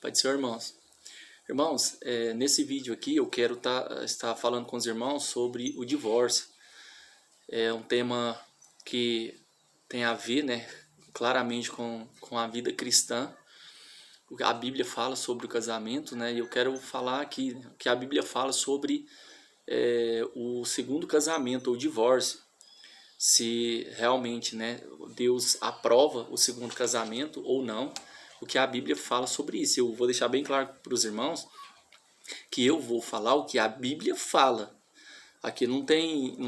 Pai do Senhor, irmãos. Irmãos, nesse vídeo aqui eu quero estar falando com os irmãos sobre o divórcio. É um tema que tem a ver, né, claramente com a vida cristã. A Bíblia fala sobre o casamento, né, e eu quero falar aqui que a Bíblia fala sobre o segundo casamento, ou divórcio. Se realmente, né, Deus aprova o segundo casamento ou não. O que a Bíblia fala sobre isso. Eu vou deixar bem claro para os irmãos que eu vou falar o que a Bíblia fala. Aqui não tem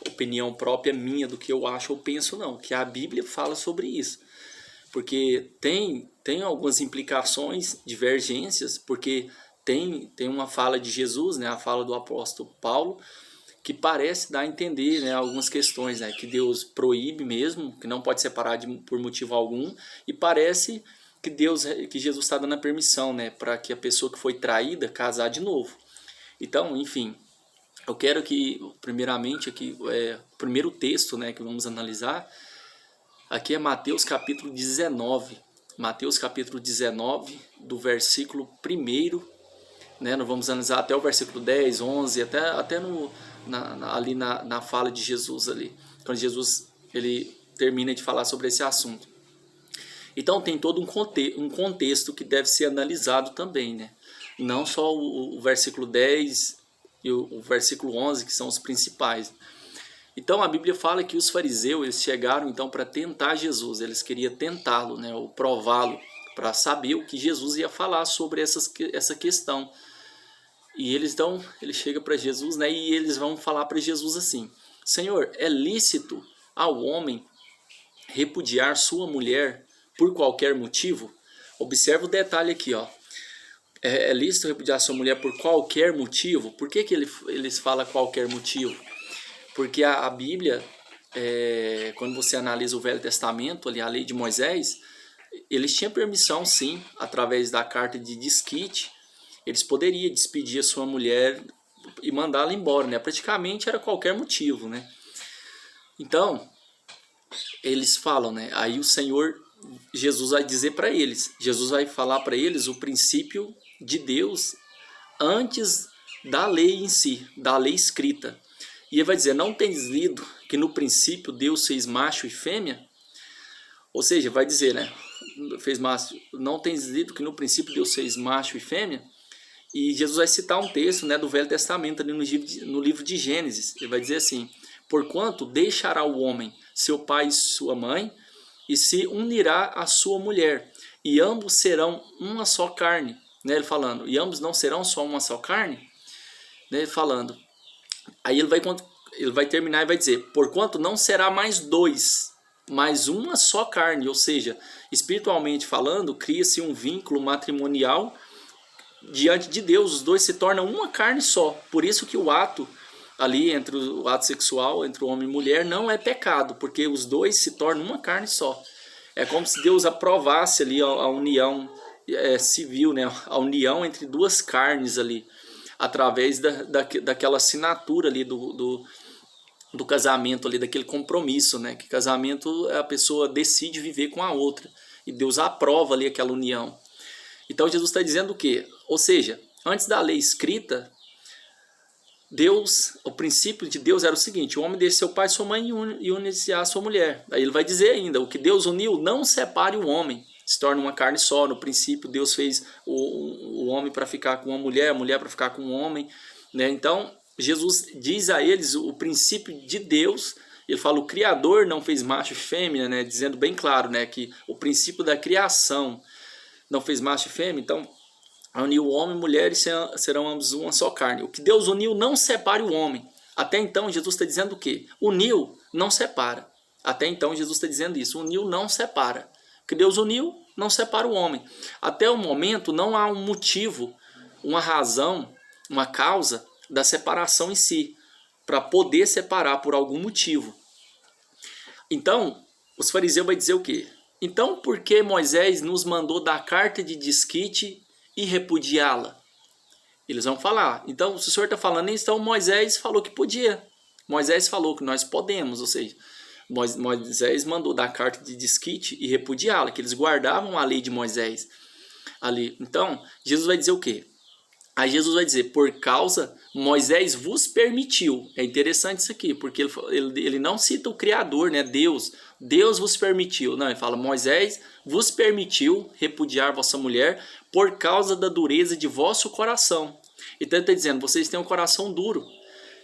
opinião própria minha do que eu acho ou penso, não. Que a Bíblia fala sobre isso. Porque tem algumas implicações, divergências, porque tem uma fala de Jesus, né, a fala do apóstolo Paulo, que parece dar a entender, né, algumas questões, né, que Deus proíbe mesmo, que não pode separar por motivo algum, e parece que Jesus está dando a permissão, né, para que a pessoa que foi traída casar de novo. Então, enfim, eu quero que, primeiramente, aqui, o primeiro texto, né, que vamos analisar, aqui é Mateus capítulo 19. Mateus capítulo 19, do versículo 1, né, nós vamos analisar até o versículo 10, 11, até ali na fala de Jesus ali, quando Jesus ele termina de falar sobre esse assunto. Então tem todo um contexto que deve ser analisado também, né? Não só o versículo 10 e o versículo 11, que são os principais. Então a Bíblia fala que os fariseus eles chegaram então para tentar Jesus, eles queriam tentá-lo, né, ou prová-lo, para saber o que Jesus ia falar sobre essa questão. E eles chegam para Jesus, né, e eles vão falar para Jesus assim: Senhor, é lícito ao homem repudiar sua mulher por qualquer motivo? Observa o detalhe aqui, ó. É lícito repudiar sua mulher por qualquer motivo? Por que eles falam qualquer motivo? Porque a Bíblia, quando você analisa o Velho Testamento, ali, a lei de Moisés, eles tinham permissão, sim, através da carta de desquite, eles poderiam despedir a sua mulher e mandá-la embora, né? Praticamente era qualquer motivo, né? Então, eles falam, né? Aí o Senhor, Jesus vai dizer para eles, Jesus vai falar para eles o princípio de Deus antes da lei em si, da lei escrita. E ele vai dizer: não tens lido que no princípio Deus fez macho e fêmea? Ou seja, vai dizer, né? Fez macho. Não tens lido que no princípio Deus fez macho e fêmea? E Jesus vai citar um texto, né, do Velho Testamento, ali no livro de Gênesis. Ele vai dizer assim: porquanto deixará o homem seu pai e sua mãe, e se unirá à sua mulher, e ambos serão uma só carne. Né, ele falando, e ambos não serão só uma só carne? Né, ele falando. Aí ele vai terminar e vai dizer: porquanto não será mais dois, mas uma só carne. Ou seja, espiritualmente falando, cria-se um vínculo matrimonial diante de Deus, os dois se tornam uma carne só. Por isso que o ato ali, entre o ato sexual entre o homem e mulher, não é pecado, porque os dois se tornam uma carne só. É como se Deus aprovasse ali a união civil, né? A união entre duas carnes ali, através daquela assinatura ali do casamento ali, daquele compromisso, né? Que casamento a pessoa decide viver com a outra, e Deus aprova ali aquela união. Então Jesus está dizendo o quê? Ou seja, antes da lei escrita, Deus, o princípio de Deus era o seguinte: o homem deixa seu pai e sua mãe e une-se à sua mulher. Aí ele vai dizer ainda: o que Deus uniu, não separe o homem, se torna uma carne só. No princípio Deus fez o homem para ficar com uma mulher, a mulher para ficar com um homem, né? Então Jesus diz a eles o princípio de Deus. Ele fala: o Criador não fez macho e fêmea, né? Dizendo bem claro, né, que o princípio da criação não fez macho e fêmea. Então uniu o homem e mulher e serão ambos uma só carne. O que Deus uniu, não separe o homem. Até então Jesus está dizendo o quê? Uniu, não separa. Até então Jesus está dizendo isso: uniu, não separa. O que Deus uniu, não separa o homem. Até o momento não há um motivo, uma razão, uma causa da separação em si, para poder separar por algum motivo. Então os fariseus vão dizer o quê? Então por que Moisés nos mandou dar carta de desquite e repudiá-la? Eles vão falar: então se o senhor está falando isso, então Moisés falou que podia. Moisés falou que nós podemos, ou seja, Moisés mandou dar carta de desquite e repudiá-la, que eles guardavam a lei de Moisés. ali. Então, Jesus vai dizer o quê? Aí Jesus vai dizer, por causa, Moisés vos permitiu. É interessante isso aqui, porque ele não cita o Criador, né? Deus vos permitiu. Não, ele fala, Moisés vos permitiu repudiar vossa mulher por causa da dureza de vosso coração. Então ele está dizendo, vocês têm um coração duro.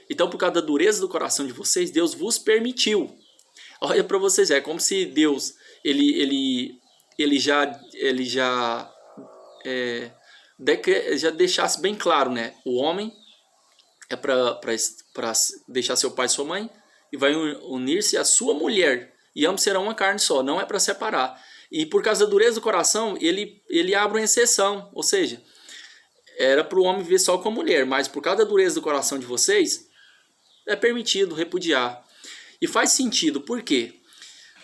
Então por causa da dureza do coração de vocês, Deus vos permitiu. Olha para vocês, é como se Deus, ele já deixasse bem claro, né? O homem é para deixar seu pai e sua mãe e vai unir-se à sua mulher e ambos serão uma carne só, não é para separar. E por causa da dureza do coração, ele abre uma exceção, ou seja, era para o homem viver só com a mulher, mas por causa da dureza do coração de vocês, é permitido repudiar. E faz sentido, por quê?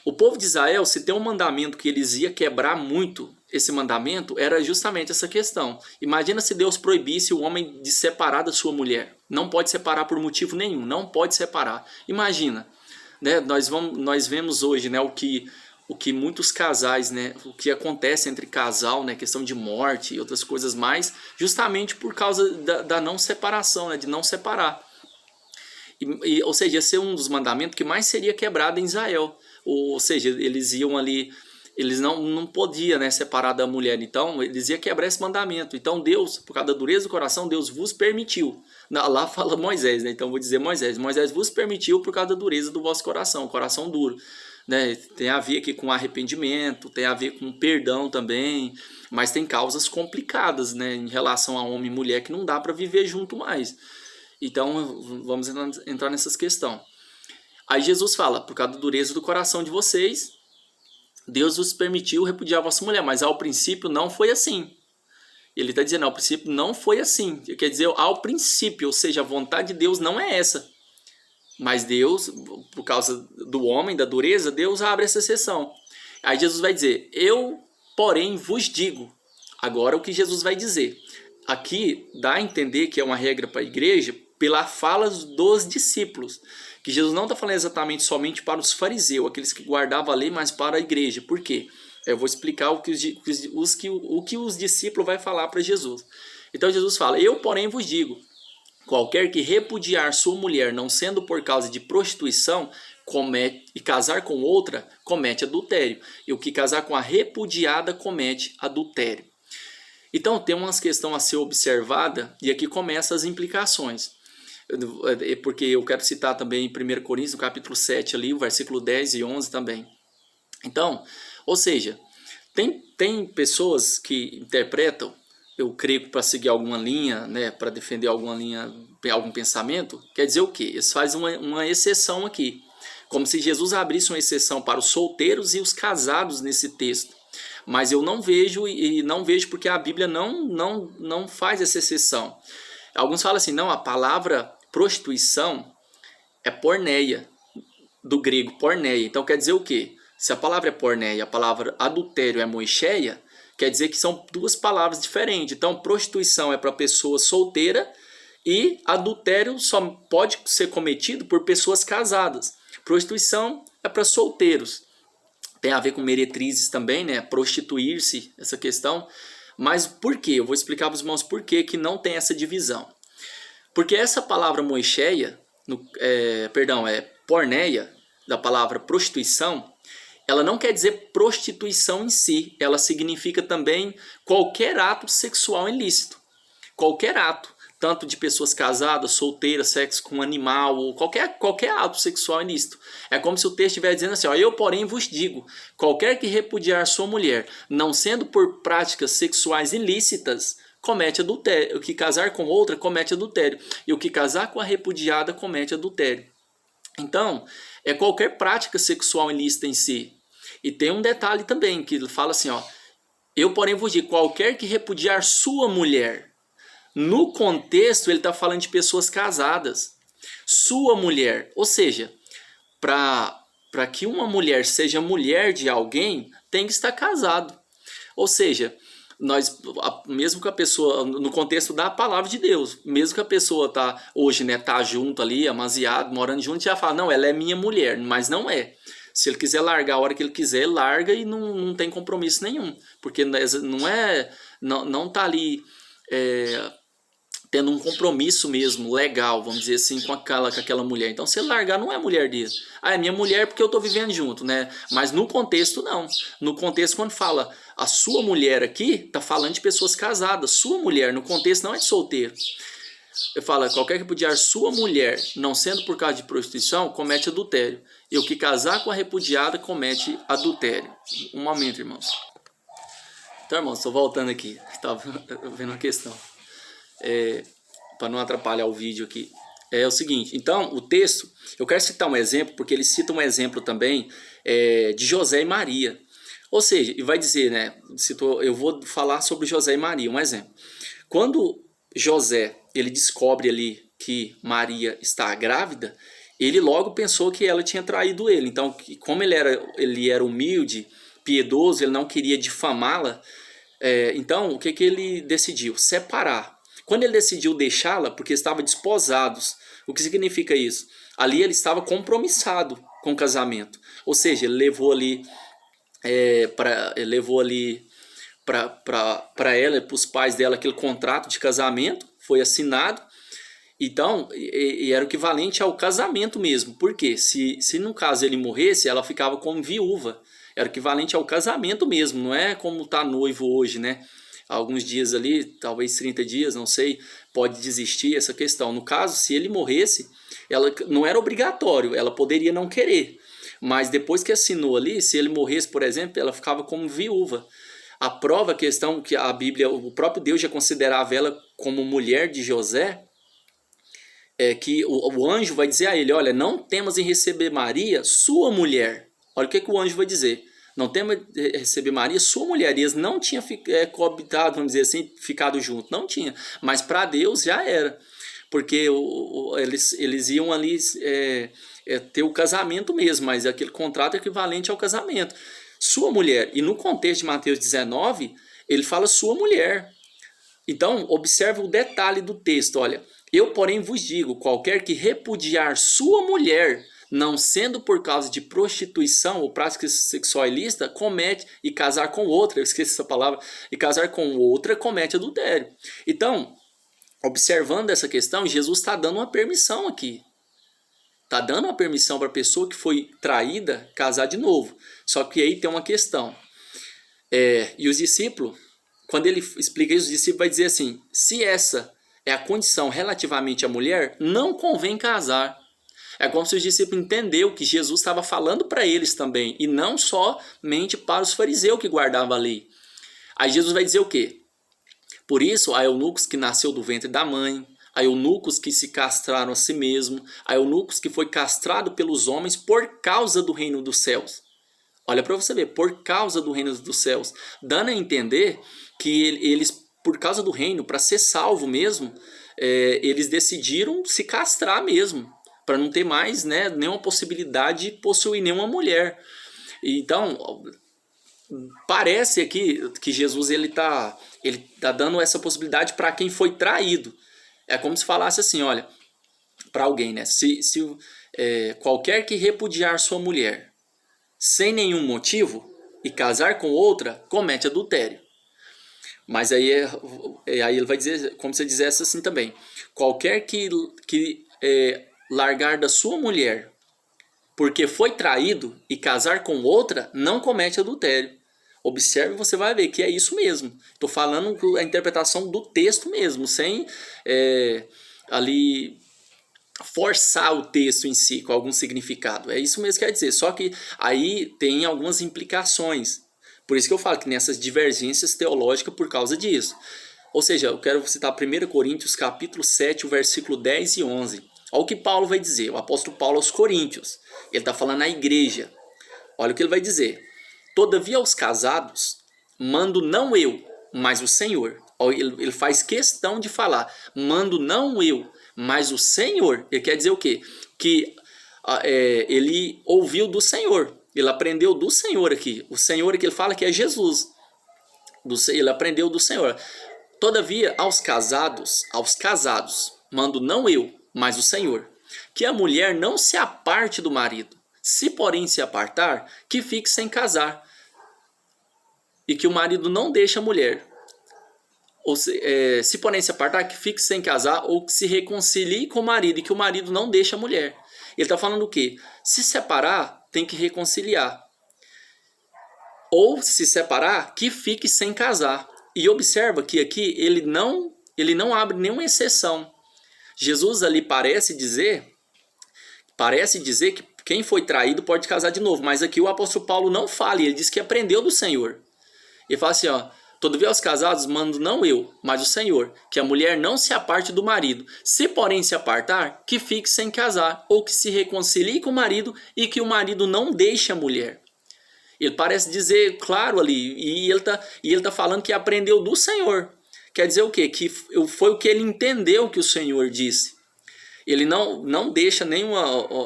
O povo de Israel, se tem um mandamento que eles iam quebrar muito, esse mandamento era justamente essa questão. Imagina se Deus proibisse o homem de separar da sua mulher. Não pode separar por motivo nenhum, não pode separar. Imagina, né? Nós vemos hoje, né, o que muitos casais, né, o que acontece entre casal, né, questão de morte e outras coisas mais, justamente por causa da não separação, né, de não separar. Ou seja, esse é um dos mandamentos que mais seria quebrado em Israel. Ou seja, eles iam ali, eles não podiam, né, separar da mulher, então eles iam quebrar esse mandamento. Então Deus, por causa da dureza do coração, Deus vos permitiu. Lá fala Moisés, né, então vou dizer Moisés vos permitiu por causa da dureza do vosso coração, coração duro. Né? Tem a ver aqui com arrependimento, tem a ver com perdão também, mas tem causas complicadas, né, em relação a homem e mulher que não dá para viver junto mais. Então vamos entrar nessas questões. Aí Jesus fala, por causa da dureza do coração de vocês, Deus vos permitiu repudiar a vossa mulher, mas ao princípio não foi assim. Ele está dizendo, ao princípio não foi assim. Quer dizer, ao princípio, ou seja, a vontade de Deus não é essa. Mas Deus, por causa do homem, da dureza, Deus abre essa exceção. Aí Jesus vai dizer, eu, porém, vos digo. Agora o que Jesus vai dizer. Aqui dá a entender que é uma regra para a igreja pela fala dos discípulos. Que Jesus não está falando exatamente somente para os fariseus, aqueles que guardavam a lei, mas para a igreja. Por quê? Eu vou explicar o que os discípulos vão falar para Jesus. Então Jesus fala, eu, porém, vos digo, qualquer que repudiar sua mulher, não sendo por causa de prostituição, e casar com outra, comete adultério. E o que casar com a repudiada, comete adultério. Então tem umas questões a ser observada, e aqui começam as implicações. Porque eu quero citar também em 1 Coríntios, no capítulo 7, ali, o versículo 10 e 11 também. Então, ou seja, tem pessoas que interpretam, eu creio, para seguir alguma linha, né, para defender alguma linha, algum pensamento, quer dizer o quê? Eles fazem uma exceção aqui, como se Jesus abrisse uma exceção para os solteiros e os casados nesse texto. Mas eu não vejo, e não vejo porque a Bíblia não faz essa exceção. Alguns falam assim, não, a palavra prostituição é porneia, do grego porneia. Então quer dizer o quê? Se a palavra é porneia, a palavra adultério é moicheia, quer dizer que são duas palavras diferentes. Então prostituição é para pessoa solteira e adultério só pode ser cometido por pessoas casadas. Prostituição é para solteiros. Tem a ver com meretrizes também, né? Prostituir-se, essa questão. Mas por quê? Eu vou explicar para os irmãos por quê que não tem essa divisão. Porque essa palavra moicheia, porneia, da palavra prostituição, ela não quer dizer prostituição em si. Ela significa também qualquer ato sexual ilícito. Qualquer ato. Tanto de pessoas casadas, solteiras, sexo com animal, ou qualquer ato sexual ilícito. É como se o texto estivesse dizendo assim, ó, eu porém vos digo, qualquer que repudiar sua mulher, não sendo por práticas sexuais ilícitas, comete adultério. O que casar com outra, comete adultério. E o que casar com a repudiada, comete adultério. Então, é qualquer prática sexual ilícita em si. E tem um detalhe também, que ele fala assim, ó, eu porém vos digo, qualquer que repudiar sua mulher. No contexto, ele está falando de pessoas casadas. Sua mulher, ou seja, para que uma mulher seja mulher de alguém, tem que estar casado. Ou seja, mesmo que a pessoa, no contexto da palavra de Deus, mesmo que a pessoa hoje tá junto ali, amaziado, morando junto, já fala, não, ela é minha mulher, mas não é. Se ele quiser largar a hora que ele quiser, ele larga e não tem compromisso nenhum. Porque não tá ali tendo um compromisso mesmo, legal, vamos dizer assim, com aquela mulher. Então, se ele largar, não é mulher dele. Ah, é minha mulher porque eu tô vivendo junto, né? Mas no contexto, não. No contexto, quando fala a sua mulher aqui, tá falando de pessoas casadas. Sua mulher, no contexto, não é de solteiro. Eu falo, qualquer que repudiar sua mulher, não sendo por causa de prostituição, comete adultério. E o que casar com a repudiada, comete adultério. Um momento, irmãos. Então, irmãos, estou voltando aqui. Estava vendo uma questão. Para não atrapalhar o vídeo aqui. É o seguinte, então, o texto, eu quero citar um exemplo, porque ele cita um exemplo também de José e Maria. Ou seja, e vai dizer, né, eu vou falar sobre José e Maria, um exemplo. Quando José, ele descobre ali que Maria está grávida, ele logo pensou que ela tinha traído ele. Então, como ele era humilde, piedoso, ele não queria difamá-la, então, o que ele decidiu? Separar. Quando ele decidiu deixá-la, porque estavam desposados, o que significa isso? Ali ele estava compromissado com o casamento. Ou seja, ele levou ali para ela, para os pais dela, aquele contrato de casamento, foi assinado. Então, e era o equivalente ao casamento mesmo. Por quê? Se no caso ele morresse, ela ficava como viúva. Era o equivalente ao casamento mesmo, não é como está noivo hoje, né? Alguns dias ali, talvez 30 dias, não sei, pode desistir essa questão. No caso, se ele morresse, ela não era obrigatório, ela poderia não querer. Mas depois que assinou ali, se ele morresse, por exemplo, ela ficava como viúva. A prova, a questão que a Bíblia, o próprio Deus já considerava ela como mulher de José, é que o anjo vai dizer a ele, olha, não temas em receber Maria, sua mulher. Olha o que o anjo vai dizer. Não temas em receber Maria, sua mulher. E eles não tinham coabitado, vamos dizer assim, ficado junto. Não tinha. Mas para Deus já era. Porque eles iam ali ter o casamento mesmo, mas aquele contrato é equivalente ao casamento. Sua mulher. E no contexto de Mateus 19, ele fala sua mulher. Então, observe o detalhe do texto. Olha, eu, porém, vos digo, qualquer que repudiar sua mulher, não sendo por causa de prostituição ou prática sexual ilícita, comete, e casar com outra, eu esqueci essa palavra, e casar com outra comete adultério. Então, observando essa questão, Jesus está dando uma permissão aqui. Está dando uma permissão para a pessoa que foi traída casar de novo. Só que aí tem uma questão. E os discípulos, quando ele explica isso, os discípulos vai dizer assim, se essa é a condição relativamente à mulher, não convém casar. É como se os discípulos entenderam que Jesus estava falando para eles também, e não somente para os fariseus que guardavam a lei. Aí Jesus vai dizer o quê? Por isso, há eunucos que nasceu do ventre da mãe, há eunucos que se castraram a si mesmo, há eunucos que foi castrado pelos homens por causa do reino dos céus. Olha para você ver, por causa do reino dos céus, dando a entender que eles, por causa do reino, para ser salvo mesmo, eles decidiram se castrar mesmo, para não ter mais, né, nenhuma possibilidade de possuir nenhuma mulher. Então, parece aqui que Jesus ele tá dando essa possibilidade para quem foi traído. É como se falasse assim, olha, para alguém, né, qualquer que repudiar sua mulher sem nenhum motivo e casar com outra, comete adultério. Mas aí ele vai dizer, como se dissesse assim também, qualquer que largar da sua mulher porque foi traído e casar com outra, não comete adultério. Observe, você vai ver que é isso mesmo. Estou falando a interpretação do texto mesmo, sem ali forçar o texto em si com algum significado. É isso mesmo que quer dizer. Só que aí tem algumas implicações. Por isso que eu falo que nessas divergências teológicas por causa disso. Ou seja, eu quero citar 1 Coríntios capítulo 7, o versículo 10 e 11. Olha o que Paulo vai dizer, o apóstolo Paulo aos Coríntios. Ele está falando à igreja. Olha o que ele vai dizer. Todavia aos casados, mando não eu, mas o Senhor. Ele faz questão de falar, mando não eu, mas o Senhor. Ele quer dizer o quê? Que ele ouviu do Senhor. Ele aprendeu do Senhor aqui. O Senhor que ele fala que é Jesus. Ele aprendeu do Senhor. Todavia aos casados, mando não eu, mas o Senhor, que a mulher não se aparte do marido, Se porém se apartar, que fique sem casar, e que o marido não deixe a mulher. Ou se porém se apartar, que fique sem casar, ou que se reconcilie com o marido, e que o marido não deixe a mulher. Ele está falando o quê? Se separar, tem que reconciliar. Ou se separar, que fique sem casar. E observa que aqui ele não abre nenhuma exceção. Jesus ali parece dizer que quem foi traído pode casar de novo. Mas aqui o apóstolo Paulo não fala, ele diz que aprendeu do Senhor. Ele fala assim, ó, todavia aos casados mando não eu, mas o Senhor, que a mulher não se aparte do marido. Se porém se apartar, que fique sem casar, ou que se reconcilie com o marido e que o marido não deixe a mulher. Ele parece dizer claro ali, e ele tá falando que aprendeu do Senhor. Quer dizer o quê? Que foi o que ele entendeu que o Senhor disse. Ele não deixa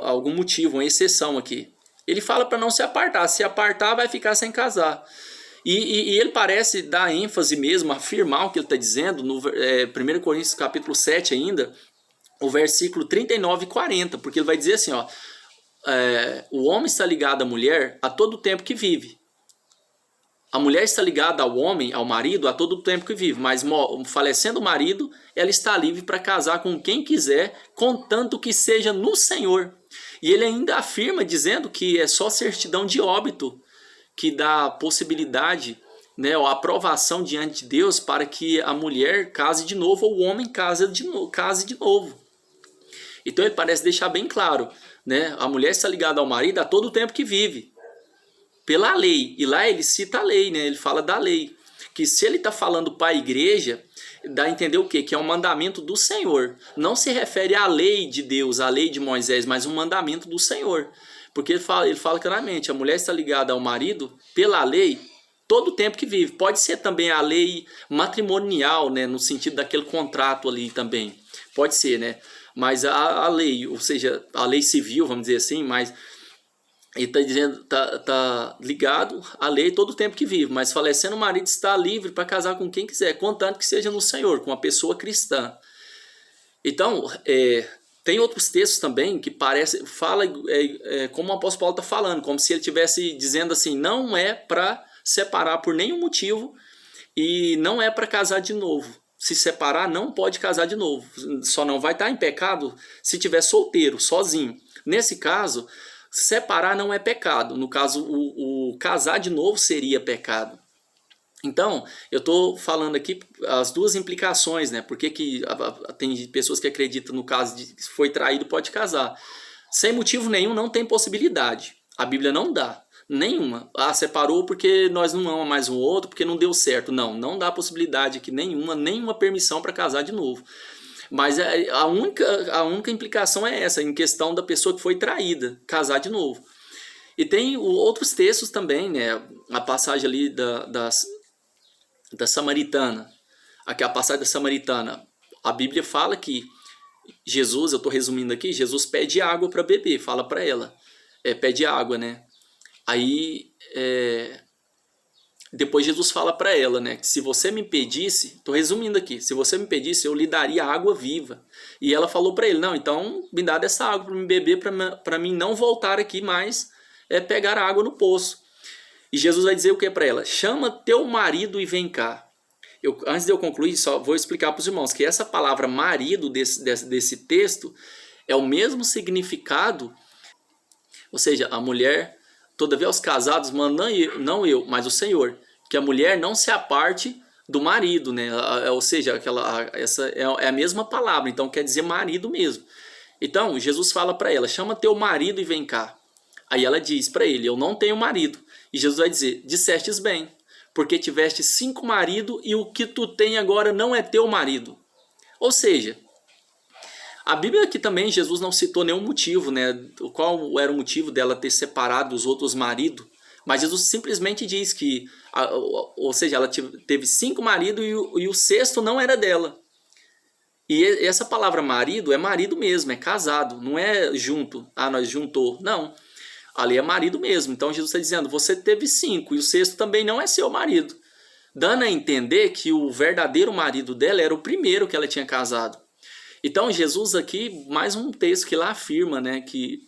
algum motivo, uma exceção aqui. Ele fala para não se apartar. Se apartar, vai ficar sem casar. E ele parece dar ênfase mesmo, afirmar o que ele está dizendo no 1 Coríntios capítulo 7 ainda, o versículo 39 e 40, porque ele vai dizer assim, ó, o homem está ligado à mulher a todo o tempo que vive. A mulher está ligada ao homem, ao marido, a todo o tempo que vive, mas falecendo o marido, ela está livre para casar com quem quiser, contanto que seja no Senhor. E ele ainda afirma dizendo que é só certidão de óbito que dá possibilidade, né, ou aprovação diante de Deus para que a mulher case de novo ou o homem case de novo. Então ele parece deixar bem claro, né, a mulher está ligada ao marido a todo o tempo que vive, pela lei. E lá ele cita a lei, né, ele fala da lei. Que se ele está falando para a igreja, dá a entender o quê? Que é um mandamento do Senhor. Não se refere à lei de Deus, à lei de Moisés, mas um mandamento do Senhor. Porque ele fala claramente, a mulher está ligada ao marido pela lei todo o tempo que vive. Pode ser também a lei matrimonial, né, no sentido daquele contrato ali também. Pode ser, né? Mas a lei, ou seja, a lei civil, vamos dizer assim, mas ele está dizendo, tá ligado à lei todo o tempo que vive, mas falecendo o marido está livre para casar com quem quiser, contanto que seja no Senhor, com uma pessoa cristã. Então, tem outros textos também que fala como o apóstolo Paulo está falando, como se ele estivesse dizendo assim, não é para separar por nenhum motivo e não é para casar de novo. Se separar, não pode casar de novo. Só não vai estar em pecado se estiver solteiro, sozinho. Nesse caso, separar não é pecado. No caso, o casar de novo seria pecado. Então, eu estou falando aqui as duas implicações, né? Porque tem pessoas que acreditam no caso de que foi traído pode casar. Sem motivo nenhum, não tem possibilidade. A Bíblia não dá. Nenhuma. Separou porque nós não amamos mais um outro, porque não deu certo. Não dá possibilidade aqui nenhuma permissão para casar de novo. Mas a única implicação é essa, em questão da pessoa que foi traída, casar de novo. E tem outros textos também, né? A passagem ali da Samaritana. Aqui a passagem da Samaritana. A Bíblia fala que Jesus, eu estou resumindo aqui, Jesus pede água para beber, fala para ela. Pede água, né? Aí, depois Jesus fala para ela, né, que se você me pedisse, estou resumindo aqui, se você me pedisse, eu lhe daria água viva. E ela falou para ele, não, então me dá dessa água para me beber, para mim não voltar aqui mais, pegar água no poço. E Jesus vai dizer o que para ela? Chama teu marido e vem cá. Antes de eu concluir, só vou explicar para os irmãos que essa palavra marido desse texto é o mesmo significado, ou seja, a mulher... Todavia aos casados manda não eu, mas o Senhor, que a mulher não se aparte do marido, né? Ou seja, essa é a mesma palavra, então quer dizer marido mesmo. Então Jesus fala para ela, chama teu marido e vem cá. Aí ela diz para ele, eu não tenho marido. E Jesus vai dizer, dissestes bem, porque tiveste 5 maridos e o que tu tem agora não é teu marido. Ou seja, a Bíblia aqui também, Jesus não citou nenhum motivo, né? Qual era o motivo dela ter separado os outros maridos. Mas Jesus simplesmente diz que, ou seja, ela teve 5 maridos e o sexto não era dela. E essa palavra marido é marido mesmo, é casado, não é junto. Nós juntou. Não, ali é marido mesmo. Então Jesus está dizendo, você teve 5 e o sexto também não é seu marido. Dando a entender que o verdadeiro marido dela era o primeiro que ela tinha casado. Então Jesus aqui, mais um texto que lá afirma, né, que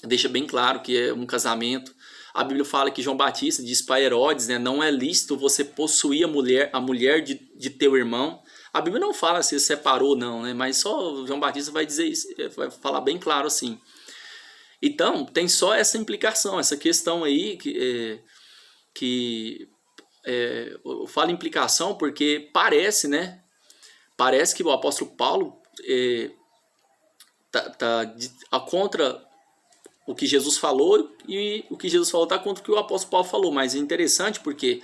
deixa bem claro que é um casamento. A Bíblia fala que João Batista diz para Herodes, né, não é lícito você possuir a mulher de teu irmão. A Bíblia não fala se ele separou não, né, mas só João Batista vai dizer isso, vai falar bem claro assim. Então, tem só essa implicação, essa questão aí eu falo implicação porque parece, né? Parece que o apóstolo Paulo tá contra o que Jesus falou e o que Jesus falou está contra o que o apóstolo Paulo falou. Mas é interessante porque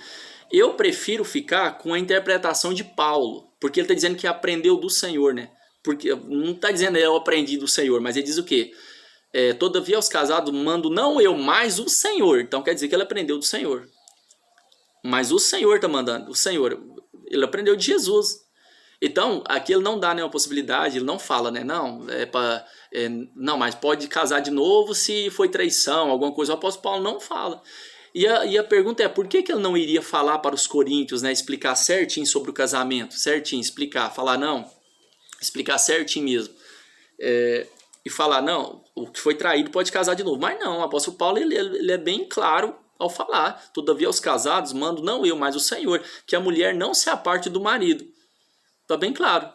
eu prefiro ficar com a interpretação de Paulo, porque ele está dizendo que aprendeu do Senhor, né? Porque não está dizendo eu aprendi do Senhor, mas ele diz o quê? Todavia aos casados mando não eu, mas o Senhor. Então quer dizer que ele aprendeu do Senhor. Mas o Senhor está mandando. O Senhor, ele aprendeu de Jesus. Então, aqui ele não dá, né, uma possibilidade, ele não fala, né, não, mas pode casar de novo se foi traição, alguma coisa. O apóstolo Paulo não fala. E a pergunta é, por que ele não iria falar para os coríntios, né, explicar certinho sobre o casamento, certinho, explicar certinho mesmo. E falar, não, o que foi traído pode casar de novo. Mas não, o apóstolo Paulo ele é bem claro ao falar. Todavia aos casados mando não eu, mas o Senhor, que a mulher não se aparte do marido. Está bem claro.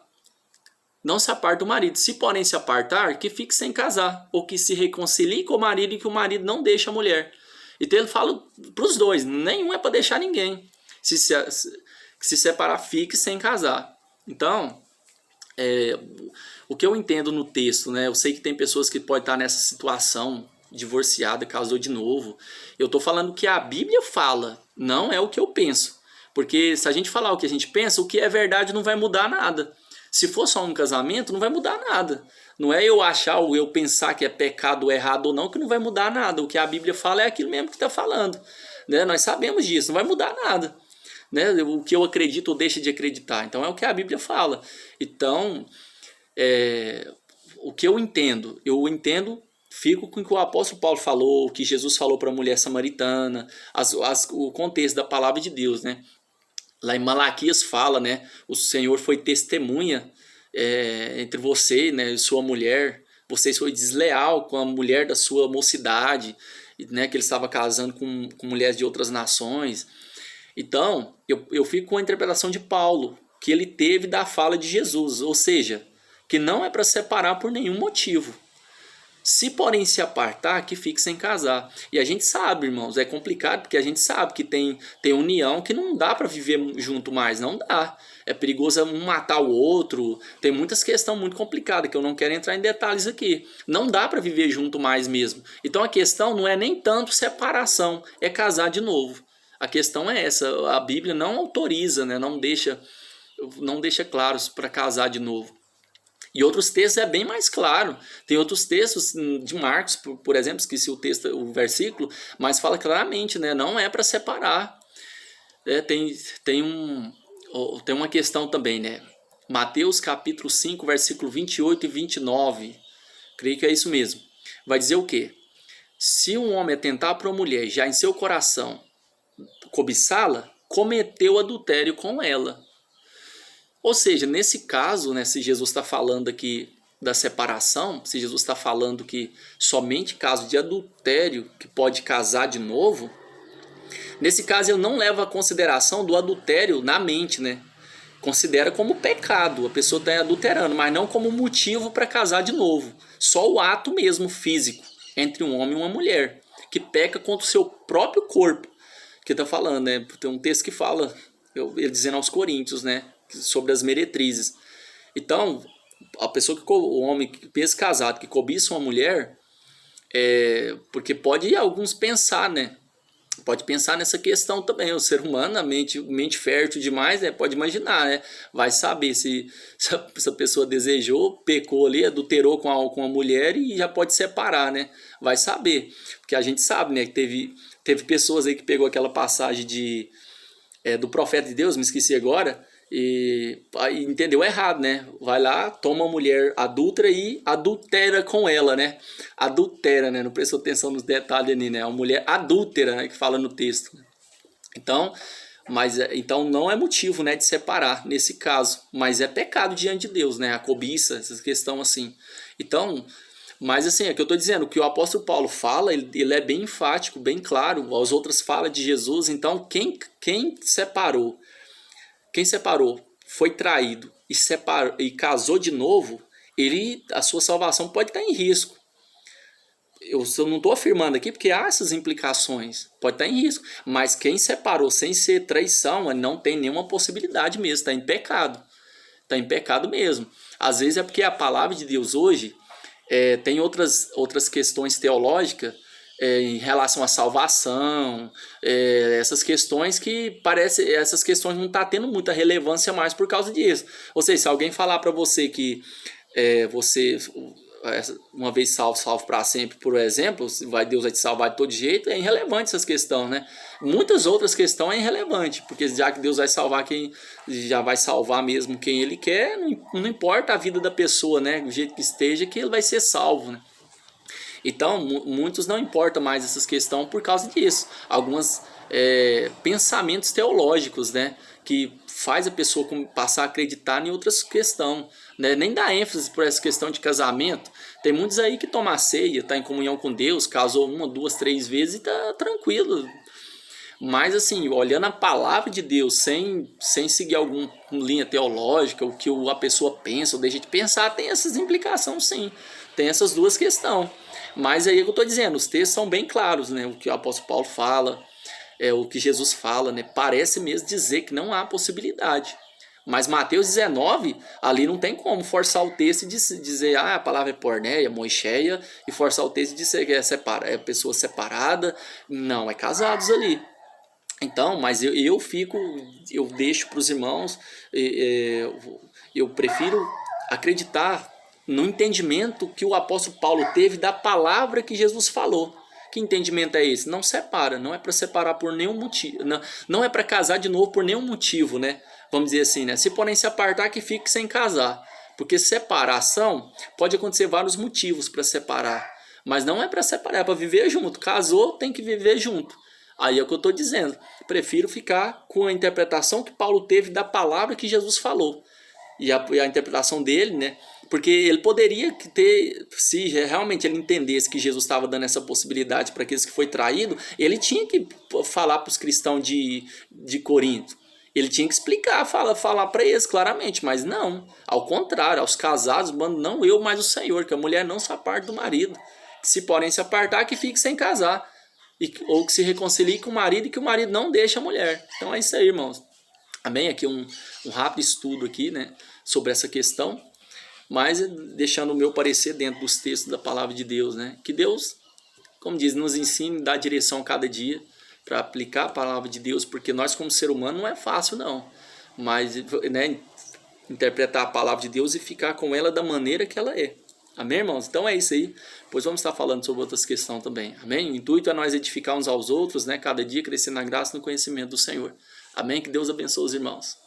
Não se aparte do marido. Se porém se apartar, que fique sem casar. Ou que se reconcilie com o marido e que o marido não deixe a mulher. Então ele fala para os dois. Nenhum é para deixar ninguém. Se separar, fique sem casar. Então, o que eu entendo no texto, né? Eu sei que tem pessoas que podem estar nessa situação, divorciada, casou de novo. Eu estou falando o que a Bíblia fala. Não é o que eu penso. Porque se a gente falar o que a gente pensa, o que é verdade não vai mudar nada. Se for só um casamento, não vai mudar nada. Não é eu achar ou eu pensar que é pecado ou errado ou não, que não vai mudar nada. O que a Bíblia fala é aquilo mesmo que está falando. Né? Nós sabemos disso, não vai mudar nada. Né? O que eu acredito ou deixo de acreditar. Então é o que a Bíblia fala. Então, o que eu entendo fico com o que o apóstolo Paulo falou, o que Jesus falou para a mulher samaritana, o contexto da palavra de Deus, né? Lá em Malaquias fala, né? O Senhor foi testemunha entre você, né, e sua mulher. Você foi desleal com a mulher da sua mocidade, né? Que ele estava casando com mulheres de outras nações. Então, eu fico com a interpretação de Paulo, que ele teve da fala de Jesus. Ou seja, que não é para separar por nenhum motivo. Se porém se apartar, que fique sem casar. E a gente sabe, irmãos, é complicado porque a gente sabe que tem união que não dá para viver junto mais, não dá. É perigoso um matar o outro, tem muitas questões muito complicadas que eu não quero entrar em detalhes aqui. Não dá para viver junto mais mesmo. Então a questão não é nem tanto separação, é casar de novo. A questão é essa, a Bíblia não autoriza, né, não deixa claro para casar de novo. E outros textos é bem mais claro. Tem outros textos de Marcos, por exemplo, esqueci o versículo, mas fala claramente, né? Não é para separar. Tem uma questão também, né? Mateus capítulo 5, versículo 28 e 29. Creio que é isso mesmo. Vai dizer o quê? Se um homem atentar para uma mulher já em seu coração cobiçá-la, cometeu adultério com ela. Ou seja, nesse caso, né, se Jesus está falando aqui da separação, se Jesus está falando que somente caso de adultério que pode casar de novo, nesse caso ele não leva a consideração do adultério na mente, né? Considera como pecado, a pessoa está adulterando, mas não como motivo para casar de novo. Só o ato mesmo físico entre um homem e uma mulher, que peca contra o seu próprio corpo, que está falando, né? Tem um texto que fala, ele dizendo aos coríntios, né? Sobre as meretrizes. Então, o homem que pensa casado, que cobiça uma mulher, porque pode alguns pensar, né? Pode pensar nessa questão também. O ser humano, a mente fértil demais, né? Pode imaginar, né? Vai saber se a pessoa desejou, pecou ali, adulterou com a mulher e já pode separar, né? Vai saber. Porque a gente sabe, né? Que teve pessoas aí que pegou aquela passagem do profeta de Deus, me esqueci agora, e entendeu errado, né? Vai lá, toma uma mulher adúltera e adultera com ela, né? Adultera, né? Não prestou atenção nos detalhes ali, né? Uma mulher adúltera, né? Que fala no texto. Então não é motivo, né, de separar nesse caso, mas é pecado diante de Deus, né? A cobiça, essa questão assim. Então, Mas assim, é que eu estou dizendo, o que o apóstolo Paulo fala, ele é bem enfático, bem claro. As outras falam de Jesus. Então, quem separou, foi traído e casou de novo, a sua salvação pode estar em risco. Eu não estou afirmando aqui porque há essas implicações, pode estar em risco. Mas quem separou sem ser traição, não tem nenhuma possibilidade mesmo, está em pecado. Está em pecado mesmo. Às vezes é porque a palavra de Deus hoje tem outras questões teológicas em relação à salvação, essas questões que essas questões não estão tendo muita relevância mais por causa disso. Ou seja, se alguém falar para você que você uma vez salvo para sempre, por exemplo, Deus vai te salvar de todo jeito, é irrelevante essas questões, né? Muitas outras questões é irrelevante, porque já que Deus vai salvar quem já vai salvar mesmo quem ele quer, não importa a vida da pessoa, né? Do jeito que esteja, que ele vai ser salvo, né? Então, muitos não importam mais essas questões por causa disso. Alguns pensamentos teológicos, né? Que faz a pessoa passar a acreditar em outras questões, né? Nem dá ênfase por essa questão de casamento. Tem muitos aí que tomam a ceia, tá em comunhão com Deus, casou 1, 2, 3 vezes e tá tranquilo. Mas assim, olhando a palavra de Deus sem seguir alguma linha teológica, o que a pessoa pensa ou deixa de pensar, tem essas implicações sim. Tem essas duas questões. Mas aí é o que eu estou dizendo, os textos são bem claros, né? O que o apóstolo Paulo fala, o que Jesus fala, né? Parece mesmo dizer que não há possibilidade. Mas Mateus 19, ali não tem como forçar o texto e dizer a palavra é porneia, moixéia, e forçar o texto e dizer que é pessoa separada. Não, é casados ali. Então, mas eu deixo para os irmãos, eu prefiro acreditar no entendimento que o apóstolo Paulo teve da palavra que Jesus falou. Que entendimento é esse? Não separa, não é para separar por nenhum motivo, não é para casar de novo por nenhum motivo, né? Vamos dizer assim, né? Se porém se apartar, que fique sem casar. Porque separação pode acontecer vários motivos para separar, mas não é para separar, é para viver junto. Casou, tem que viver junto. Aí é o que eu estou dizendo. Prefiro ficar com a interpretação que Paulo teve da palavra que Jesus falou. E a interpretação dele, né? Porque ele poderia ter, se realmente ele entendesse que Jesus estava dando essa possibilidade para aqueles que foi traído, ele tinha que falar para os cristãos de Corinto. Ele tinha que explicar, falar para eles claramente, mas não. Ao contrário, aos casados, mano, não eu, mas o Senhor, que a mulher não se aparte do marido. Que se porém se apartar, que fique sem casar. Ou que se reconcilie com o marido e que o marido não deixe a mulher. Então é isso aí, irmãos. Amém? Aqui um rápido estudo aqui, né, sobre essa questão, mas deixando o meu parecer dentro dos textos da palavra de Deus, né? Que Deus, como diz, nos ensine, dá direção cada dia para aplicar a palavra de Deus, porque nós como ser humano não é fácil não, mas, né, interpretar a palavra de Deus e ficar com ela da maneira que ela é. Amém, irmãos? Então é isso aí. Pois vamos estar falando sobre outras questões também. Amém? O intuito é nós edificar uns aos outros, né? Cada dia crescer na graça e no conhecimento do Senhor. Amém? Que Deus abençoe os irmãos.